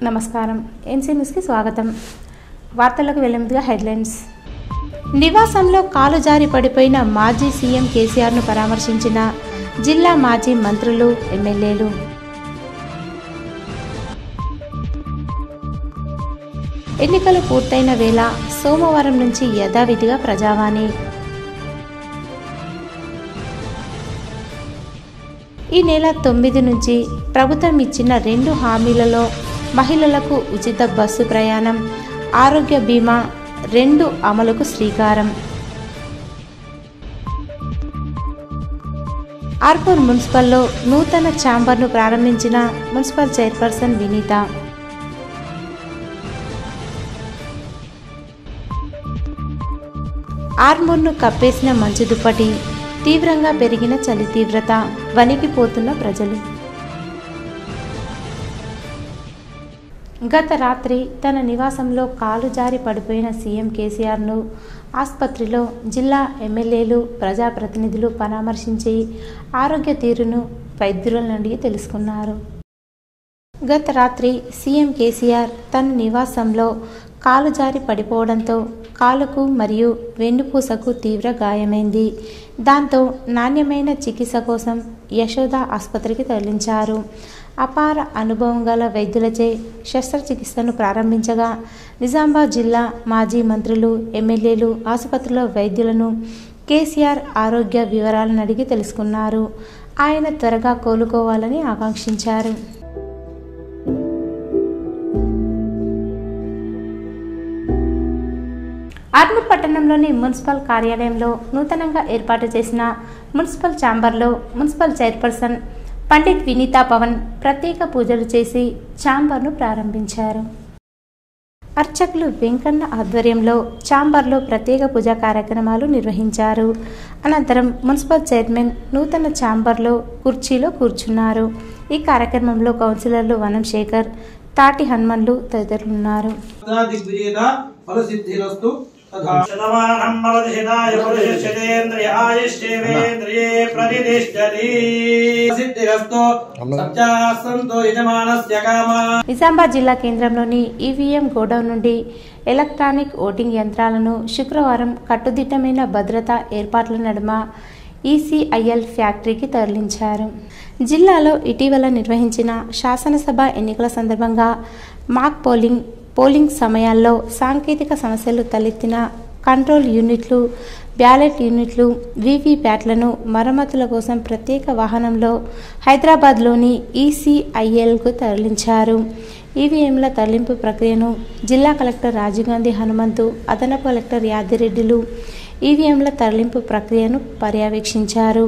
నమస్కారం MC news కి స్వాగతం. వార్తలకు వెళ్లే ముందుగా హెడ్లైన్స్. నివాసంలో కాలు జారి పడిపోయిన మాజీ సీఎం కేసీఆర్ ను పరామర్శించిన జిల్లా మాజీ మంత్రులు, ఎమ్మెల్యేలు. ఎన్నికలు పూర్తయిన వేళ సోమవారం నుంచి యథావిధిగా ప్రజావాణి. ఈ నెల 9 నుంచి ప్రభుత్వం ఇచ్చిన 2 హామీలలో మహిళలకు ఉచిత బస్సు ప్రయాణం, ఆరోగ్య బీమా 2 అమలుకు శ్రీకారం. ఆర్మూర్ మున్సిపల్లో నూతన ఛాంబర్ను ప్రారంభించిన మున్సిపల్ చైర్పర్సన్ వినీత. ఆర్మూర్ను కప్పేసిన మంచు దుప్పటి, తీవ్రంగా పెరిగిన చలి తీవ్రత, వణికిపోతున్న ప్రజలు. గత రాత్రి తన నివాసంలో కాలు జారి పడిపోయిన సీఎం కేసీఆర్ను ఆసుపత్రిలో జిల్లా ఎమ్మెల్యేలు, ప్రజాప్రతినిధులు పరామర్శించి ఆరోగ్య తీరును వైద్యులను అడిగి తెలుసుకున్నారు. గత రాత్రి సీఎం కేసీఆర్ తన నివాసంలో కాలు జారి పడిపోవడంతో కాలుకు మరియు వెన్నుపూసకు తీవ్ర గాయమైంది. దాంతో నాణ్యమైన చికిత్స కోసం యశోద ఆసుపత్రికి తరలించారు. అపార అనుభవం గల వైద్యులచే శస్త్రచికిత్సను ప్రారంభించగా నిజామాబాద్ జిల్లా మాజీ మంత్రులు, ఎమ్మెల్యేలు ఆసుపత్రిలో వైద్యులను కేసీఆర్ ఆరోగ్య వివరాలను అడిగి తెలుసుకున్నారు. ఆయన త్వరగా కోలుకోవాలని ఆకాంక్షించారు. ఆర్మూర్ పట్టణంలోని మున్సిపల్ కార్యాలయంలో నూతనంగా ఏర్పాటు చేసిన మున్సిపల్ ఛాంబర్లో మున్సిపల్ చైర్పర్సన్ పండిత్ వినీతా పవన్ ప్రత్యేక పూజలు చేసి ఛాంబర్ను ప్రారంభించారు. అర్చకులు వెంకన్న ఆధ్వర్యంలో ఛాంబర్లో ప్రత్యేక పూజా కార్యక్రమాలు నిర్వహించారు. అనంతరం మున్సిపల్ చైర్మన్ నూతన ఛాంబర్లో కుర్చీలో కూర్చున్నారు. ఈ కార్యక్రమంలో కౌన్సిలర్లు వనం శేఖర్, తాటి హనుమన్లు తదితరులున్నారు. నిజామాబాద్ జిల్లా కేంద్రంలోని ఈవీఎం గోడౌన్ నుండి ఎలక్ట్రానిక్ ఓటింగ్ యంత్రాలను శుక్రవారం కట్టుదిట్టమైన భద్రతా ఏర్పాట్ల నడుమ ఈసీఐఎల్ ఫ్యాక్టరీకి తరలించారు. జిల్లాలో ఇటీవల నిర్వహించిన శాసనసభ ఎన్నికల సందర్భంగా మాక్ పోలింగ్ సమయాల్లో సాంకేతిక సమస్యలు తలెత్తిన కంట్రోల్ యూనిట్లు, బ్యాలెట్ యూనిట్లు, వీవీప్యాట్లను మరమ్మతుల కోసం ప్రత్యేక వాహనంలో హైదరాబాద్లోని ఈసీఐఎల్కు తరలించారు. ఈవీఎంల తరలింపు ప్రక్రియను జిల్లా కలెక్టర్ రాజీవ్ గాంధీ హనుమంతు, అదనపు కలెక్టర్ యాదిరెడ్డిలు ఈవీఎంల తరలింపు ప్రక్రియను పర్యవేక్షించారు.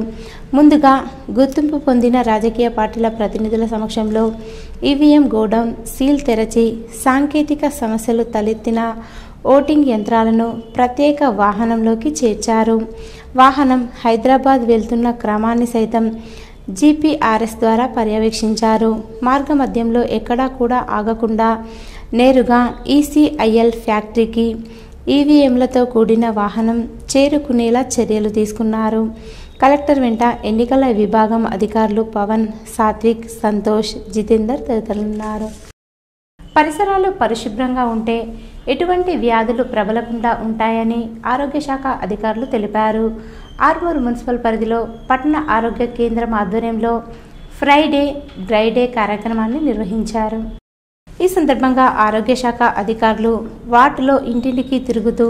ముందుగా గుర్తింపు పొందిన రాజకీయ పార్టీల ప్రతినిధుల సమక్షంలో ఈవీఎం గోడౌన్ సీల్ తెరచి సాంకేతిక సమస్యలు తలెత్తిన ఓటింగ్ యంత్రాలను ప్రత్యేక వాహనంలోకి చేర్చారు. వాహనం హైదరాబాద్ వెళ్తున్న క్రమాన్ని సైతం జీపీఆర్ఎస్ ద్వారా పర్యవేక్షించారు. మార్గ మధ్యంలో ఎక్కడా కూడా ఆగకుండా నేరుగా ఈసీఐఎల్ ఫ్యాక్టరీకి ఈవీఎంలతో కూడిన వాహనం చేరుకునేలా చర్యలు తీసుకున్నారు. కలెక్టర్ వెంట ఎన్నికల విభాగం అధికారులు పవన్, సాత్విక్, సంతోష్, జితేందర్ తదితరులున్నారు. పరిసరాలు పరిశుభ్రంగా ఉంటే ఎటువంటి వ్యాధులు ప్రబలకుండా ఉంటాయని ఆరోగ్య శాఖ అధికారులు తెలిపారు. ఆర్మూర్ మున్సిపల్ పరిధిలో పట్టణ ఆరోగ్య కేంద్రం ఆధ్వర్యంలో ఫ్రైడే డ్రైడే కార్యక్రమాన్ని నిర్వహించారు. ఈ సందర్భంగా ఆరోగ్య శాఖ అధికారులు వార్డులో ఇంటింటికి తిరుగుతూ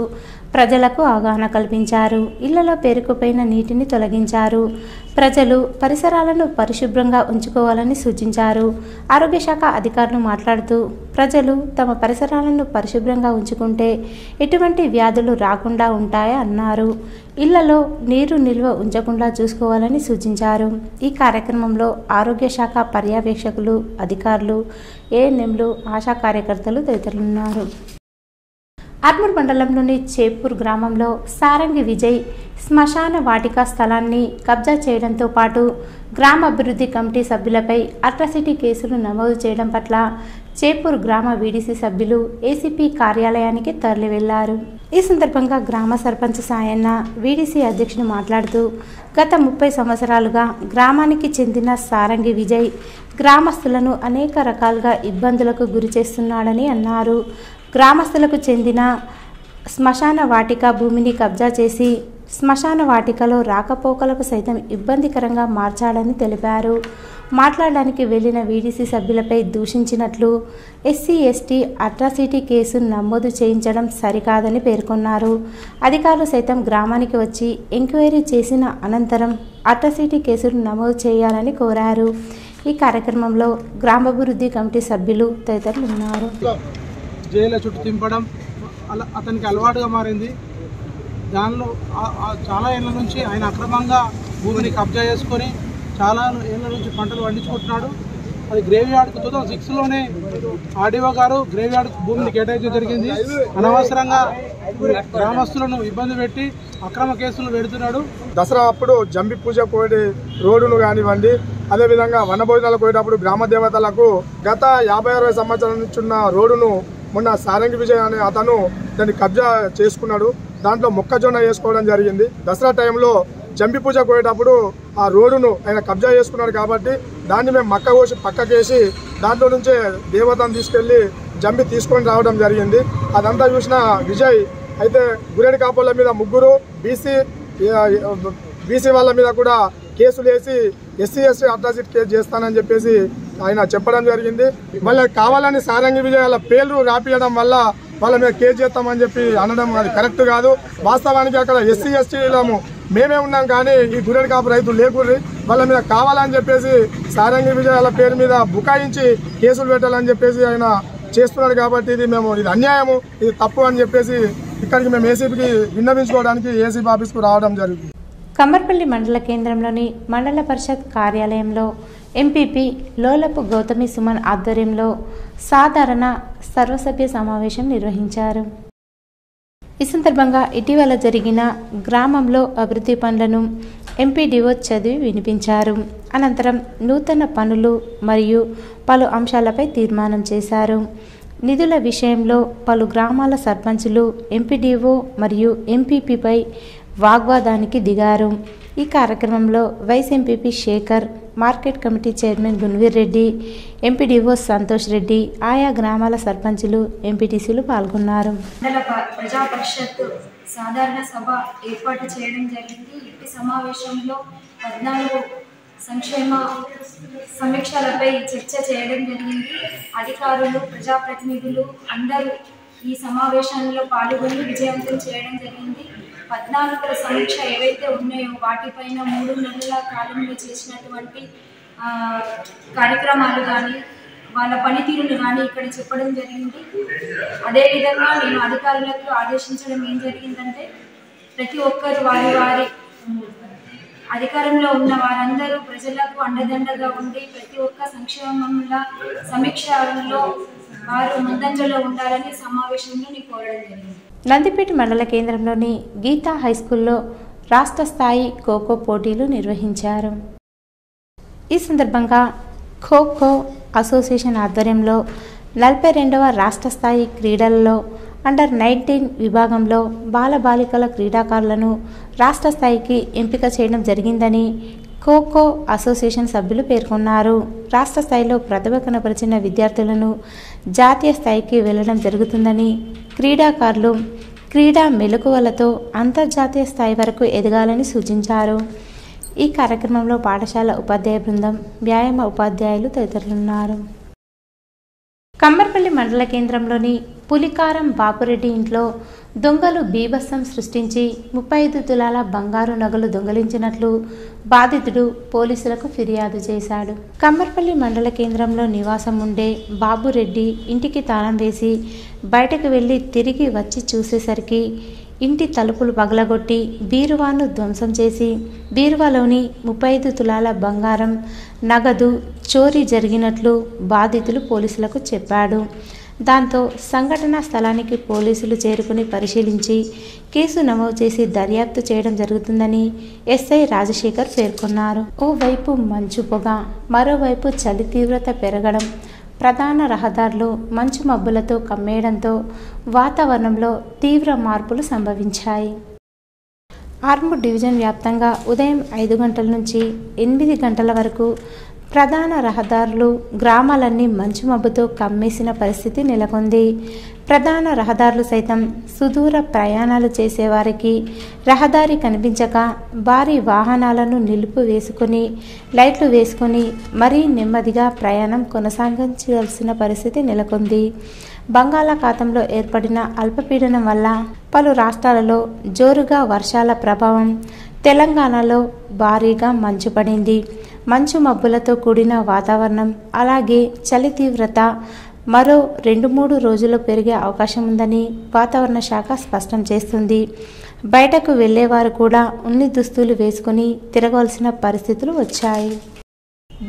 ప్రజలకు అవగాహన కల్పించారు. ఇళ్లలో పేరుకుపోయిన నీటిని తొలగించారు. ప్రజలు పరిసరాలను పరిశుభ్రంగా ఉంచుకోవాలని సూచించారు. ఆరోగ్య శాఖ అధికారులు మాట్లాడుతూ ప్రజలు తమ పరిసరాలను పరిశుభ్రంగా ఉంచుకుంటే ఎటువంటి వ్యాధులు రాకుండా ఉంటాయని అన్నారు. ఇళ్లలో నీరు నిల్వ ఉంచకుండా చూసుకోవాలని సూచించారు. ఈ కార్యక్రమంలో ఆరోగ్య శాఖ పర్యవేక్షకులు, అధికారులు, ఏఎన్ఎంలు, ఆశా కార్యకర్తలు తదితరులున్నారు. ఆర్మూర్ మండలంలోని చేపూర్ గ్రామంలో సారంగి విజయ్ శ్మశాన వాటిక స్థలాన్ని కబ్జా చేయడంతో పాటు గ్రామ అభివృద్ధి కమిటీ సభ్యులపై అట్రాసిటీ కేసులు నమోదు చేయడం పట్ల చేపూర్ గ్రామ వీడీసీ సభ్యులు ఏసీపీ కార్యాలయానికి తరలి వెళ్లారు. ఈ సందర్భంగా గ్రామ సర్పంచ్ సాయన్న వీడీసీ అధ్యక్షుడు మాట్లాడుతూ గత 30 సంవత్సరాలుగా గ్రామానికి చెందిన సారంగి విజయ్ గ్రామస్తులను అనేక రకాలుగా ఇబ్బందులకు గురి చేస్తున్నాడని అన్నారు. గ్రామస్తులకు చెందిన శ్మశాన వాటిక భూమిని కబ్జా చేసి శ్మశాన వాటికలో రాకపోకలకు సైతం ఇబ్బందికరంగా మార్చాడని తెలిపారు. మాట్లాడడానికి వెళ్లిన వీడీసీ సభ్యులపై దూషించినట్లు ఎస్సీ ఎస్టీ అట్రాసిటీ కేసు నమోదు చేయించడం సరికాదని పేర్కొన్నారు. అధికారులు సైతం గ్రామానికి వచ్చి ఎంక్వైరీ చేసిన అనంతరం అట్రాసిటీ కేసును నమోదు చేయాలని కోరారు. ఈ కార్యక్రమంలో గ్రామాభివృద్ధి కమిటీ సభ్యులు తదితరులు ఉన్నారు. జైలు చుట్టూ తింపడం అతనికి అలవాటుగా మారింది. దానిలో చాలా ఏళ్ళ నుంచి ఆయన అక్రమంగా భూమిని కబ్జా చేసుకొని చాలా ఏళ్ళ నుంచి పంటలు పండించుకుంటున్నాడు. అది గ్రేవ్ యార్డ్కు 2006లోనే ఆర్డీఓ గారు గ్రేవ్ యార్డ్ భూమిని కేటాయించడం జరిగింది. అనవసరంగా గ్రామస్తులను ఇబ్బంది పెట్టి అక్రమ కేసులు పెడుతున్నాడు. దసరా అప్పుడు జంబి పూజ కోటి రోడ్డును కానివ్వండి, అదేవిధంగా వనభోజనాలకు పోయేటప్పుడు గ్రామ దేవతలకు గత 50-60 సంవత్సరాల నుంచి ఉన్న రోడ్డును మొన్న సారంగి విజయ్ అనే అతను దాన్ని కబ్జా చేసుకున్నాడు. దాంట్లో మొక్కజొన్న వేసుకోవడం జరిగింది. దసరా టైంలో జంబి పూజ పోయేటప్పుడు ఆ రోడ్డును ఆయన కబ్జా చేసుకున్నాడు కాబట్టి దాన్ని మేము మక్క కోసి పక్కకేసి దాంట్లో నుంచే దేవతను తీసుకెళ్లి జంబి తీసుకొని రావడం జరిగింది. అదంతా చూసిన విజయ్ అయితే గురేడి కాపుల మీద 3 బీసీ వాళ్ళ మీద కూడా కేసులు వేసి ఎస్సీ ఎస్టీ అట్రాసిటీ కేసు చేస్తానని చెప్పేసి ఆయన చెప్పడం జరిగింది. మళ్ళీ కావాలని సారంగి విజయ్ వాళ్ళ పేర్లు రాపియడం వల్ల వాళ్ళ మీద కేసు చేస్తామని చెప్పి అనడం అది కరెక్ట్ కాదు. వాస్తవానికి అక్కడ ఎస్సీ ఎస్టీలము మేమే ఉన్నాం కానీ ఈ గురేడి కాపు రైతులు లేకూడదు. వాళ్ళ మీద కావాలని చెప్పేసి సారంగి విజయ్ వాళ్ళ పేరు మీద బుకాయించి కేసులు పెట్టాలని చెప్పేసి ఆయన చేస్తున్నాడు. కాబట్టి ఇది అన్యాయము, ఇది తప్పు అని చెప్పేసి ఇక్కడికి మేము ఏసీపీకి విన్నవించుకోవడానికి ఏసీపీ ఆఫీస్కు రావడం జరిగింది. కమ్మర్పల్లి మండల కేంద్రంలోని మండల పరిషత్ కార్యాలయంలో ఎంపీపీ లోలపు గౌతమి సుమన్ ఆధ్వర్యంలో సాధారణ సర్వసభ్య సమావేశం నిర్వహించారు. ఈ సందర్భంగా ఇటీవల జరిగిన గ్రామంలో అభివృద్ధి పనులను ఎంపీడీఓ చదివి వినిపించారు. అనంతరం నూతన పనులు మరియు పలు అంశాలపై తీర్మానం చేశారు. నిధుల విషయంలో పలు గ్రామాల సర్పంచులు ఎంపీడీఓ మరియు ఎంపీపీపై వాగ్వాదానికి దిగారు. ఈ కార్యక్రమంలో vice MPP Shekhar, market committee chairman Gunveer Reddy, MPDO Santosh Reddy, ఆయా గ్రామాల సర్పంచులు, ఎంపీటీసీలు పాల్గొన్నారు. ప్రజా పరిషత్ సాధారణ సభ ఏర్పాటు చేయడం జరిగింది. ఈ సమావేశంలో 14 సంక్షేమ సమీక్షలపై చర్చ చేయడం జరిగింది. అధికారులు, ప్రజాప్రతినిధులు అందరూ ఈ సమావేశంలో పాల్గొని విజయవంతం చేయడం జరిగింది. 14 సమీక్ష ఏవైతే ఉన్నాయో వాటిపైన 3 నెలల కాలంలో చేసినటువంటి కార్యక్రమాలు కానీ వాళ్ళ పనితీరును కానీ ఇక్కడ చెప్పడం జరిగింది. అదేవిధంగా నేను అధికారులకు ఆదేశించడం ఏం జరిగిందంటే ప్రతి ఒక్కరు వారి అధికారంలో ఉన్న వారందరూ ప్రజలకు అండదండగా ఉండి ప్రతి ఒక్క సంక్షేమంలో సమీక్షలో వారు ముందంజలో ఉండాలని సమావేశంలో నేను కోరడం జరిగింది. నందిపేట మండల కేంద్రంలోని గీతా హైస్కూల్లో రాష్ట్ర స్థాయి ఖోఖో పోటీలు నిర్వహించారు. ఈ సందర్భంగా ఖోఖో అసోసియేషన్ ఆధ్వర్యంలో 42వ రాష్ట్ర స్థాయి క్రీడలలో అండర్-19 విభాగంలో బాలబాలికల క్రీడాకారులను రాష్ట్ర స్థాయికి ఎంపిక చేయడం జరిగిందని ఖోఖో అసోసియేషన్ సభ్యులు పేర్కొన్నారు. రాష్ట్ర స్థాయిలో ప్రతిభ కనపరిచిన విద్యార్థులను జాతీయ స్థాయికి వెళ్లడం జరుగుతుందని, క్రీడాకారులు క్రీడా మెలకువలతో అంతర్జాతీయ స్థాయి వరకు ఎదగాలని సూచించారు. ఈ కార్యక్రమంలో పాఠశాల ఉపాధ్యాయ బృందం, వ్యాయామ ఉపాధ్యాయులు తదితరులున్నారు. కమ్మర్పల్లి మండల కేంద్రంలోని పులికారం బాపురెడ్డి ఇంట్లో దొంగలు బీభత్సం సృష్టించి 35 తులాల బంగారు నగలు దొంగలించినట్లు బాధితుడు పోలీసులకు ఫిర్యాదు చేశాడు. కమ్మర్పల్లి మండల కేంద్రంలో నివాసం ఉండే బాబురెడ్డి ఇంటికి తాళం వేసి బయటకు వెళ్లి తిరిగి వచ్చి చూసేసరికి ఇంటి తలుపులు పగలగొట్టి బీరువాను ధ్వంసం చేసి బీరువాలోని 35 తులాల బంగారం, నగదు చోరీ జరిగినట్లు బాధితులు పోలీసులకు చెప్పాడు. దాంతో సంఘటనా స్థలానికి పోలీసులు చేరుకుని పరిశీలించి కేసు నమోదు చేసి దర్యాప్తు చేయడం జరుగుతుందని ఎస్ఐ రాజశేఖర్ పేర్కొన్నారు. ఓవైపు మంచు పొగ, మరోవైపు చలి తీవ్రత పెరగడం ప్రధాన రహదారులు మంచు మబ్బులతో కమ్మేయడంతో వాతావరణంలో తీవ్ర మార్పులు సంభవించాయి. ఆర్మూర్ డివిజన్ వ్యాప్తంగా ఉదయం 5 గంటల నుంచి 8 గంటల వరకు ప్రధాన రహదారులు గ్రామాలన్నీ మంచు మబ్బుతో కమ్మేసిన పరిస్థితి నెలకొంది. ప్రధాన రహదారులు సైతం సుదూర ప్రయాణాలు చేసేవారికి రహదారి కనిపించక భారీ వాహనాలను నిలిపివేసుకొని లైట్లు వేసుకొని మరీ నెమ్మదిగా ప్రయాణం కొనసాగించాల్సిన పరిస్థితి నెలకొంది. బంగాళాఖాతంలో ఏర్పడిన అల్పపీడనం వల్ల పలు రాష్ట్రాలలో జోరుగా వర్షాల ప్రభావం, తెలంగాణలో భారీగా మంచు పడింది. మంచు మబ్బులతో కూడిన వాతావరణం అలాగే చలి తీవ్రత మరో 2-3 రోజుల్లో పెరిగే అవకాశం ఉందని వాతావరణ శాఖ స్పష్టం చేస్తుంది. బయటకు వెళ్లేవారు కూడా ఉన్ని దుస్తులు వేసుకుని తిరగవలసిన పరిస్థితులు వచ్చాయి.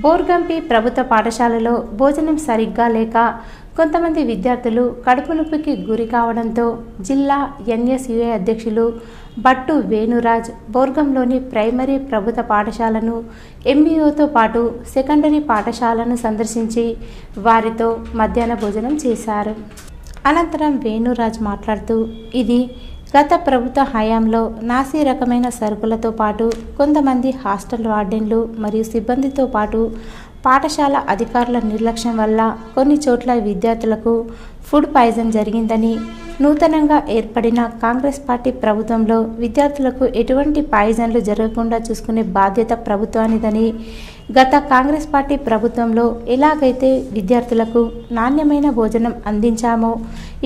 బోర్గంపి ప్రభుత్వ పాఠశాలలో భోజనం సరిగ్గా లేక కొంతమంది విద్యార్థులు కడుపు నొప్పికి గురి కావడంతో జిల్లా ఎన్ఎస్యుఏ అధ్యక్షులు బట్టు వేణురాజ్ బోర్గంలోని ప్రైమరీ ప్రభుత్వ పాఠశాలను, ఎంఈఓతో పాటు సెకండరీ పాఠశాలను సందర్శించి వారితో మధ్యాహ్న భోజనం చేశారు. అనంతరం వేణురాజ్ మాట్లాడుతూ, ఇది గత ప్రభుత్వ హయాంలో నాసీ రకమైన సరుకులతో పాటు కొంతమంది హాస్టల్ వార్డెన్లు మరియు సిబ్బందితో పాటు పాఠశాల అధికారుల నిర్లక్ష్యం వల్ల కొన్ని చోట్ల విద్యార్థులకు ఫుడ్ పాయిజన్ జరిగిందని, నూతనంగా ఏర్పడిన కాంగ్రెస్ పార్టీ ప్రభుత్వంలో విద్యార్థులకు ఎటువంటి పాయిజన్లు జరగకుండా చూసుకునే బాధ్యత ప్రభుత్వానిదని, గత కాంగ్రెస్ పార్టీ ప్రభుత్వంలో ఎలాగైతే విద్యార్థులకు నాణ్యమైన భోజనం అందించామో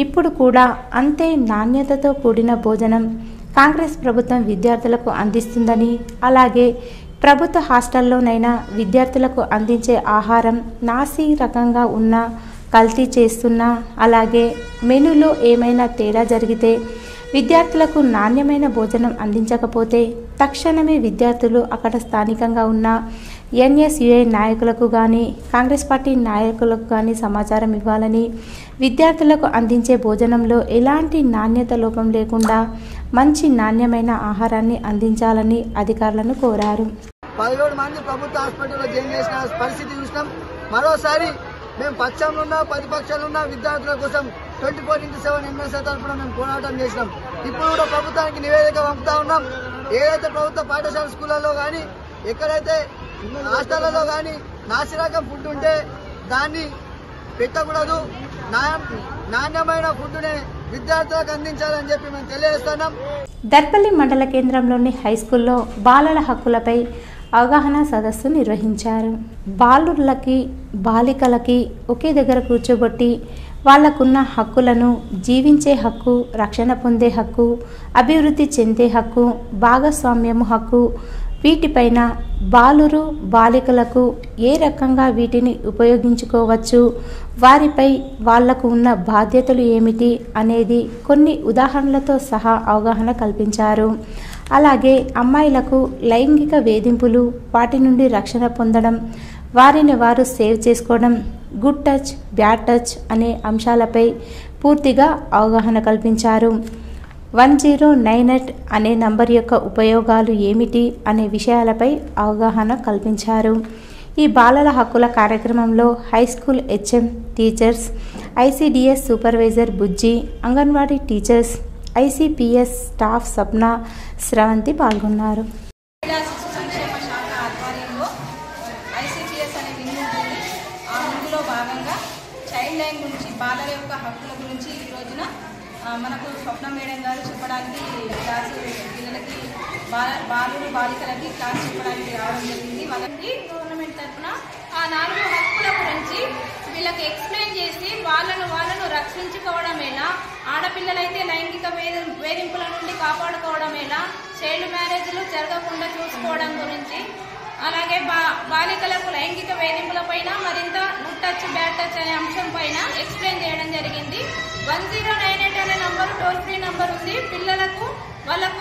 ఇప్పుడు కూడా అంతే నాణ్యతతో కూడిన భోజనం కాంగ్రెస్ ప్రభుత్వం విద్యార్థులకు అందిస్తుందని, అలాగే ప్రభుత్వ హాస్టల్లోనైనా విద్యార్థులకు అందించే ఆహారం నాసీ రకంగా ఉన్నా, కల్తీ చేస్తున్నా, అలాగే మెనూలో ఏమైనా తేడా జరిగితే విద్యార్థులకు నాణ్యమైన భోజనం అందించకపోతే తక్షణమే విద్యార్థులు అక్కడ స్థానికంగా ఉన్న ఎన్ఎస్యుఏ నాయకులకు కానీ కాంగ్రెస్ పార్టీ నాయకులకు కానీ సమాచారం ఇవ్వాలని, విద్యార్థులకు అందించే భోజనంలో ఎలాంటి నాణ్యత లోపం లేకుండా మంచి నాణ్యమైన ఆహారాన్ని అందించాలని అధికారులను కోరారు. 17 మంది ప్రభుత్వ హాస్పిటల్లో జాయిన్ చేసిన పరిస్థితి చూసినాం. మరోసారి మేము పక్షంలో ఉన్న ప్రతిపక్షాలు ఉన్న విద్యార్థుల కోసం 24/7 ఎమ్మెల్సీ తరఫున మేము పోరాటం చేసినాం. ఇప్పుడు కూడా ప్రభుత్వానికి నివేదిక పంపుతా ఉన్నాం. ఏదైతే ప్రభుత్వ పాఠశాల స్కూళ్ళలో కానీ ఎక్కడైతే హాస్టళ్లలో కానీ నాసిరకం ఫుడ్ ఉంటే దాన్ని పెట్టకూడదు, నాణ్యమైన ఫుడ్నే విద్యార్థులకు అందించాలని చెప్పి మేము తెలియజేస్తున్నాం. దర్పల్లి మండల కేంద్రంలోని హైస్కూల్లో బాలల హక్కులపై అవగాహన సదస్సు నిర్వహించారు. బాలుర్లకి బాలికలకి ఒకే దగ్గర కూర్చోబెట్టి వాళ్లకున్న హక్కులను, జీవించే హక్కు, రక్షణ పొందే హక్కు, అభివృద్ధి చెందే హక్కు, భాగస్వామ్యము హక్కు, వీటిపైన బాలురు బాలికలకు ఏ రకంగా వీటిని ఉపయోగించుకోవచ్చు, వారిపై వాళ్లకు ఉన్న బాధ్యతలు ఏమిటి అనేది కొన్ని ఉదాహరణలతో సహా అవగాహన కల్పించారు. అలాగే అమ్మాయిలకు లైంగిక వేధింపులు, వాటి నుండి రక్షణ పొందడం, వారిని వారు సేవ్ చేసుకోవడం, గుడ్ టచ్, బ్యాడ్ టచ్ అనే అంశాలపై పూర్తిగా అవగాహన కల్పించారు. 1098 అనే నంబర్ యొక్క ఉపయోగాలు ఏమిటి అనే విషయాలపై అవగాహన కల్పించారు. ఈ బాలల హక్కుల కార్యక్రమంలో high school HM teachers, ICDS supervisor Bujji, anganwadi teachers, ICPS staff Sapna, Sravanthi పాల్గొన్నారు. బాలల యొక్క హక్కుల గురించి ఈ రోజున మనకు స్వప్న మేడం గారు చెప్పడానికి క్లాసు పిల్లలకి బాలురు బాలికలకి క్లాస్ చెప్పడానికి రావడం జరిగింది. వాళ్ళకి గవర్నమెంట్ తరఫున ఆ 4 హక్కుల గురించి వీళ్ళకి ఎక్స్ప్లెయిన్ చేసి వాళ్ళను రక్షించుకోవడం ఎలా, ఆడపిల్లలైతే లైంగిక వేధింపుల నుండి కాపాడుకోవడం ఎలా, చైల్డ్ మ్యారేజ్లు జరగకుండా చూసుకోవడం గురించి, అలాగే బాలికలకు లైంగిక వేధింపుల పైన మరింత గుడ్ టచ్ బ్యాడ్ టచ్ అనే అంశం పైన ఎక్స్ప్లెయిన్ చేయడం జరిగింది. 1098 అనే నంబరు టోల్ ఫ్రీ నంబర్ ఉంది. పిల్లలకు వాళ్ళకు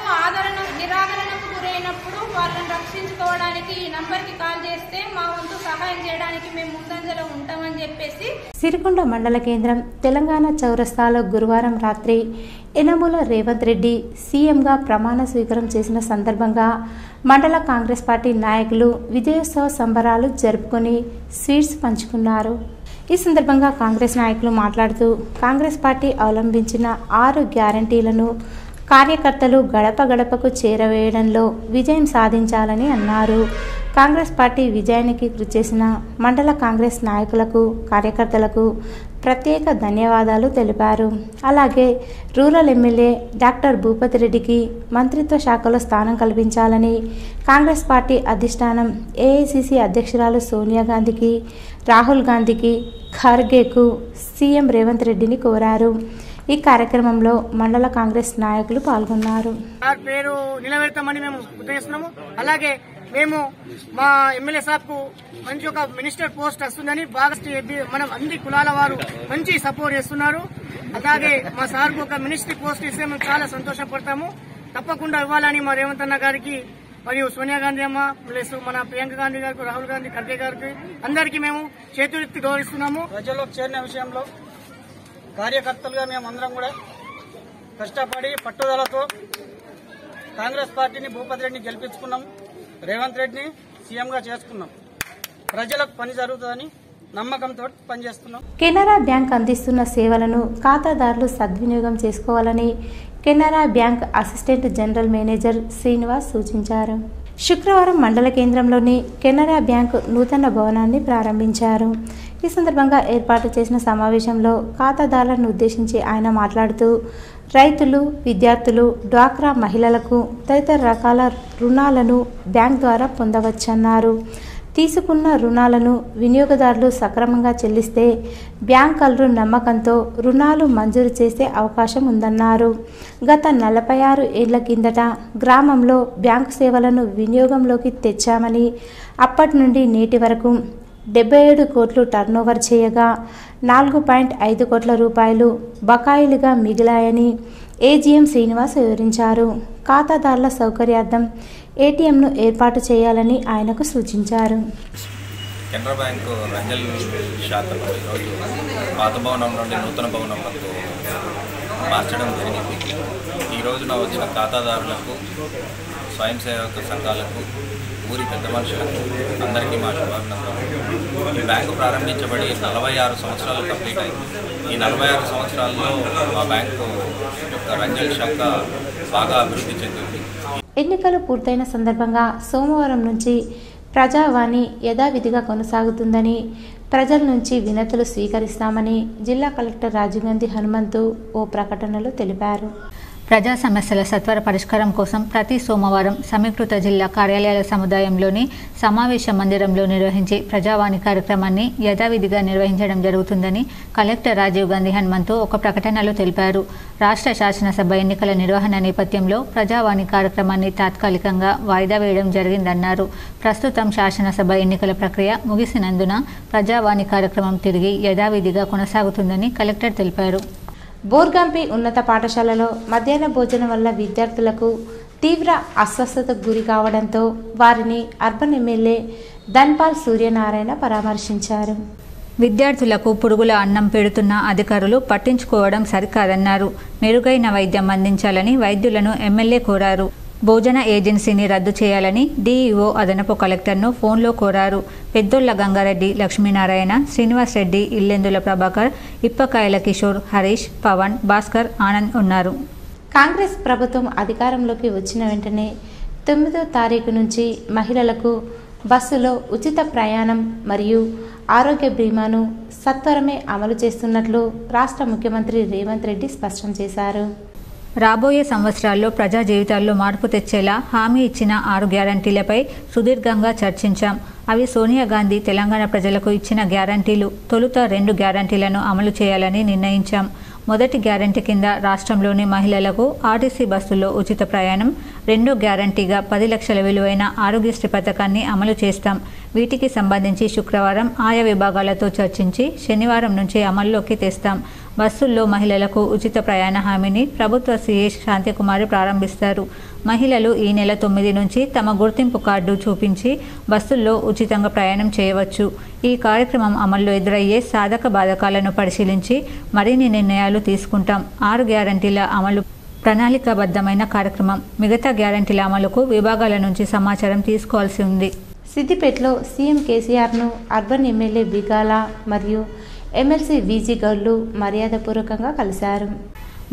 నిరాదరణకు గురైనప్పుడు వాళ్ళని రక్షించుకోవడానికి ఈ నంబర్కి కాల్ చేస్తే మా వంతు సహాయం చేయడానికి మేము ముందంజలో ఉంటామని చెప్పేసి. సిరికొండ మండల కేంద్రం తెలంగాణ చౌరస్తాలో గురువారం రాత్రి యనమల రేవంత్ రెడ్డి సీఎంగా ప్రమాణ స్వీకారం చేసిన సందర్భంగా మండల కాంగ్రెస్ పార్టీ నాయకులు విజయోత్సవ సంబరాలు జరుపుకొని స్వీట్స్ పంచుకున్నారు. ఈ సందర్భంగా కాంగ్రెస్ నాయకులు మాట్లాడుతూ కాంగ్రెస్ పార్టీ అవలంబించిన 6 గ్యారంటీలను కార్యకర్తలు గడప గడపకు చేరవేయడంలో విజయం సాధించాలని అన్నారు. కాంగ్రెస్ పార్టీ విజయానికి కృషి చేసిన మండల కాంగ్రెస్ నాయకులకు, కార్యకర్తలకు ప్రత్యేక ధన్యవాదాలు తెలిపారు. అలాగే రూరల్ ఎమ్మెల్యే డాక్టర్ భూపతి రెడ్డికి మంత్రిత్వ శాఖలో స్థానం కల్పించాలని కాంగ్రెస్ పార్టీ అధిష్టానం ఏఐసిసి అధ్యక్షురాలు సోనియా గాంధీకి, రాహుల్ గాంధీకి, ఖర్గేకు సీఎం రేవంత్ రెడ్డిని కోరారు. ఈ కార్యక్రమంలో మండల కాంగ్రెస్ నాయకులు పాల్గొన్నారు. పేరు నిలబెడతామని మేము ఉద్దేశిస్తున్నాము. అలాగే మేము మా ఎమ్మెల్యే సాబ్ కు మంచి ఒక మినిస్టర్ పోస్ట్ వస్తుందని బాగా మనం అన్ని కులాల వారు మంచి సపోర్ట్ చేస్తున్నారు. అలాగే మా సార్ కు ఒక మినిస్ట్రీ పోస్ట్ ఇస్తే మేము చాలా సంతోషపడతాము. తప్పకుండా ఇవ్వాలని మా రేవంత్ అన్న గారికి మరియు సోనియా గాంధీ అమ్మ ప్లస్ మన ప్రియాంక గాంధీ గారికి, రాహుల్ గాంధీ, ఖర్గే గారికి అందరికీ మేము చేతులెత్తి గౌరవిస్తున్నాము. ప్రజల్లోకి చేరిన విషయంలో కార్యకర్తలుగా మేమందరం కూడా కష్టపడి పట్టుదలతో కాంగ్రెస్ పార్టీని భూపతి రెడ్డిని గెలిపించుకున్నాం. రేవంత్ రెడ్డిని సీఎంగా చేసుకున్నాం. ప్రజలకు పని జరుగుతుందని నమ్మకంతో పనిచేస్తున్నాం. కెనరా బ్యాంక్ అందిస్తున్న సేవలను ఖాతాదారులు సద్వినియోగం చేసుకోవాలని Canara bank assistant general manager Srinivas సూచించారు. శుక్రవారం మండల కేంద్రంలోని కెనరా బ్యాంక్ నూతన భవనాన్ని ప్రారంభించారు. ఈ సందర్భంగా ఏర్పాటు చేసిన సమావేశంలో ఖాతాదారులను ఉద్దేశించి ఆయన మాట్లాడుతూ రైతులు, విద్యార్థులు, డ్వాక్రా మహిళలకు తదితర రకాల రుణాలను బ్యాంక్ ద్వారా పొందవచ్చన్నారు. తీసుకున్న రుణాలను వినియోగదారులు సక్రమంగా చెల్లిస్తే బ్యాంకర్లు నమ్మకంతో రుణాలు మంజూరు చేసే అవకాశం ఉందన్నారు. గత 46 ఏళ్ల కిందట గ్రామంలో బ్యాంకు సేవలను వినియోగంలోకి తెచ్చామని, అప్పటి నుండి నేటి వరకు 77 కోట్లు టర్నోవర్ చేయగా 4.5 కోట్ల రూపాయలు బకాయిలుగా మిగిలాయని ఏజీఎం శ్రీనివాస్ వివరించారు. ఖాతాదారుల సౌకర్యార్థం ఏటీఎంను ఏర్పాటు చేయాలని ఆయనకు సూచించారు. కెనరా బ్యాంకు రంజల్ శాఖలో ఈరోజు పాత భవనం నుండి నూతన భవనంలో మార్చడం జరిగింది. ఈ రోజున వచ్చిన ఖాతాదారులకు, స్వయం సేవక సంఘాలకు, ఊరి పెద్ద మనుషులకు అందరికీ మా శుభాభినందనలు. ఈ బ్యాంకు ప్రారంభించబడి 46 సంవత్సరాలు కంప్లీట్ అయింది. ఈ 46 సంవత్సరాల్లో మా బ్యాంకు యొక్క రంజల్ శాఖ బాగా అభివృద్ధి చెందింది. ఎన్నికలు పూర్తయిన సందర్భంగా సోమవారం నుంచి ప్రజావాణి యథావిధిగా కొనసాగుతుందని, ప్రజల నుంచి వినతులు స్వీకరిస్తామని జిల్లా కలెక్టర్ రాజీవ్ గాంధీ హనుమంతు ఓ ప్రకటనలో తెలిపారు. ప్రజా సమస్యల సత్వర పరిష్కారం కోసం ప్రతి సోమవారం సమీకృత జిల్లా కార్యాలయాల సముదాయంలోని సమావేశ మందిరంలో నిర్వహించే ప్రజావాణి కార్యక్రమాన్ని యథావిధిగా నిర్వహించడం జరుగుతుందని కలెక్టర్ రాజీవ్ గాంధీ హనుమంతు ఒక ప్రకటనలో తెలిపారు. రాష్ట్ర శాసనసభ ఎన్నికల నిర్వహణ నేపథ్యంలో ప్రజావాణి కార్యక్రమాన్ని తాత్కాలికంగా వాయిదా వేయడం జరిగిందన్నారు. ప్రస్తుతం శాసనసభ ఎన్నికల ప్రక్రియ ముగిసినందున ప్రజావాణి కార్యక్రమం తిరిగి యథావిధిగా కొనసాగుతుందని కలెక్టర్ తెలిపారు. బోర్గాంపి ఉన్నత పాఠశాలలో మధ్యాహ్న భోజనం వల్ల విద్యార్థులకు తీవ్ర అస్వస్థతకు గురి కావడంతో వారిని అర్బన్ ఎమ్మెల్యే ధన్పాల్ సూర్యనారాయణ పరామర్శించారు. విద్యార్థులకు పురుగుల అన్నం పెడుతున్న అధికారులు పట్టించుకోవడం సరికాదన్నారు. మెరుగైన వైద్యం అందించాలని వైద్యులను ఎమ్మెల్యే కోరారు. భోజన ఏజెన్సీని రద్దు చేయాలని డీఈఓ అదనపు కలెక్టర్ను ఫోన్లో కోరారు. పెద్దొళ్ల గంగారెడ్డి, లక్ష్మీనారాయణ, శ్రీనివాస్ రెడ్డి, ఇల్లెందుల ప్రభాకర్, ఇప్పకాయల కిషోర్, హరీష్, పవన్, భాస్కర్, ఆనంద్ ఉన్నారు. కాంగ్రెస్ ప్రభుత్వం అధికారంలోకి వచ్చిన వెంటనే 9వ తారీఖు నుంచి మహిళలకు బస్సులో ఉచిత ప్రయాణం మరియు ఆరోగ్య బీమాను సత్వరమే అమలు చేస్తున్నట్లు రాష్ట్ర ముఖ్యమంత్రి రేవంత్ రెడ్డి స్పష్టం చేశారు. రాబోయే సంవత్సరాల్లో ప్రజా జీవితాల్లో మార్పు తెచ్చేలా హామీ ఇచ్చిన 6 గ్యారంటీలపై సుదీర్ఘంగా చర్చించాం. అవి సోనియా గాంధీ తెలంగాణ ప్రజలకు ఇచ్చిన గ్యారంటీలు. తొలుత 2 గ్యారంటీలను అమలు చేయాలని నిర్ణయించాం. మొదటి గ్యారంటీ కింద రాష్ట్రంలోని మహిళలకు ఆర్టీసీ బస్సుల్లో ఉచిత ప్రయాణం, రెండో గ్యారంటీగా 10 లక్షల విలువైన ఆరోగ్యశ్రీ పథకాన్ని అమలు చేస్తాం. వీటికి సంబంధించి శుక్రవారం ఆయా విభాగాలతో చర్చించి శనివారం నుంచి అమల్లోకి తెస్తాం. బస్సుల్లో మహిళలకు ఉచిత ప్రయాణ హామీని ప్రభుత్వ సీఏ శాంతికుమారి ప్రారంభిస్తారు. మహిళలు ఈ నెల 9 నుంచి తమ గుర్తింపు కార్డు చూపించి బస్సుల్లో ఉచితంగా ప్రయాణం చేయవచ్చు. ఈ కార్యక్రమం అమల్లో ఎదురయ్యే సాధక బాధకాలను పరిశీలించి మరిన్ని నిర్ణయాలు తీసుకుంటాం. 6 గ్యారంటీల అమలు ప్రణాళికాబద్ధమైన కార్యక్రమం. మిగతా గ్యారంటీల అమలుకు విభాగాల నుంచి సమాచారం తీసుకోవాల్సి ఉంది. సిద్దిపేటలో సీఎం కేసీఆర్ను అర్బన్ ఎమ్మెల్యే బిగాల మరియు ఎమ్మెల్సీ వీజీ గౌడ్లు మర్యాదపూర్వకంగా కలిశారు.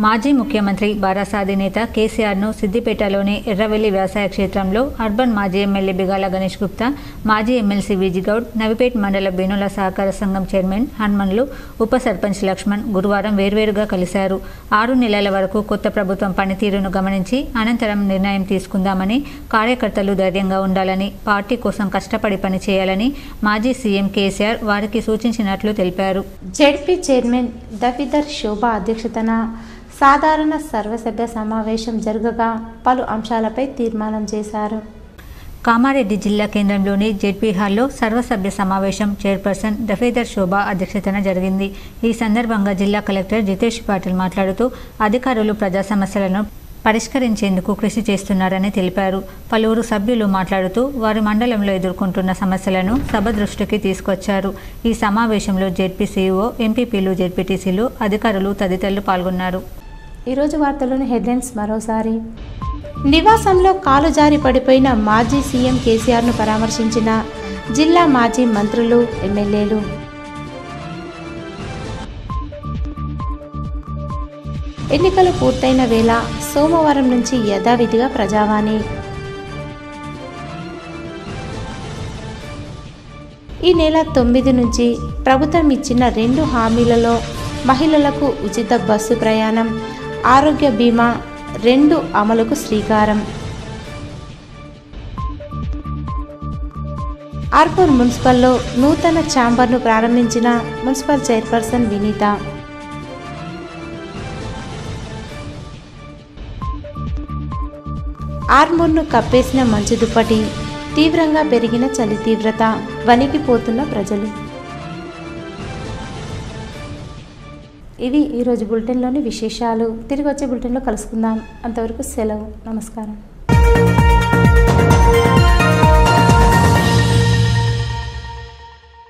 మాజీ ముఖ్యమంత్రి బారాస అధినేత కేసీఆర్ను సిద్దిపేటలోని ఎర్రవెల్లి వ్యవసాయ క్షేత్రంలో అర్బన్ మాజీ ఎమ్మెల్యే బిగాల గణేష్ గుప్తా, మాజీ ఎమ్మెల్సీ విజిగౌడ్, నవిపేట్ మండల బేనుల సహకార సంఘం చైర్మన్ హనుమన్లు, ఉప సర్పంచ్ లక్ష్మణ్ గురువారం వేర్వేరుగా కలిశారు. 6 నెలల వరకు కొత్త ప్రభుత్వం పనితీరును గమనించి అనంతరం నిర్ణయం తీసుకుందామని, కార్యకర్తలు ధైర్యంగా ఉండాలని, పార్టీ కోసం కష్టపడి పనిచేయాలని మాజీ సీఎం కేసీఆర్ వారికి సూచించినట్లు తెలిపారు. జెడ్పీ చైర్మన్ దఫీదర్ శోభా అధ్యక్షతన సాధారణ సర్వసభ్య సమావేశం జరగగా పలు అంశాలపై తీర్మానం చేశారు. కామారెడ్డి జిల్లా కేంద్రంలోని జెడ్పీ హాల్లో సర్వసభ్య సమావేశం చైర్పర్సన్ దఫేదర్ శోభా అధ్యక్షతన జరిగింది. ఈ సందర్భంగా జిల్లా కలెక్టర్ జితేష్ పాటిల్ మాట్లాడుతూ అధికారులు ప్రజా సమస్యలను పరిష్కరించేందుకు కృషి చేస్తున్నారని తెలిపారు. పలువురు సభ్యులు మాట్లాడుతూ వారి మండలంలో ఎదుర్కొంటున్న సమస్యలను సభ దృష్టికి తీసుకొచ్చారు. ఈ సమావేశంలో జెడ్పీ సీఈఓ, ఎంపీపీలు, జెడ్పీటీసీలు, అధికారులు తదితరులు పాల్గొన్నారు. ఈరోజు వార్తలోని హెడ్లైన్స్ మరోసారి. నివాసంలో కాలు జారి పడిపోయిన మాజీ సీఎం కేసీఆర్ను పరామర్శించిన జిల్లా మాజీ మంత్రులు, ఎమ్మెల్యేలు. ఎన్నికలు పూర్తయిన వేళ సోమవారం నుంచి యథావిధిగా ప్రజావాణి. ఈ నెల 9 నుంచి ప్రభుత్వం ఇచ్చిన 2 హామీలలో మహిళలకు ఉచిత బస్సు ప్రయాణం, ఆరోగ్య బీమా 2 అమలుకు శ్రీకారం. ఆర్పూర్ మున్సిపల్లో నూతన ఛాంబర్ను ప్రారంభించిన మున్సిపల్ చైర్పర్సన్ వినీత. ఆర్మూర్ను కప్పేసిన మంచు దుప్పటి, తీవ్రంగా పెరిగిన చలి తీవ్రత, వణికిపోతున్న ప్రజలు. ఇవి ఈరోజు బులెటిన్లోని విశేషాలు. తిరిగి వచ్చే బులెటిన్లో కలుసుకుందాం. అంతవరకు సెలవు. నమస్కారం.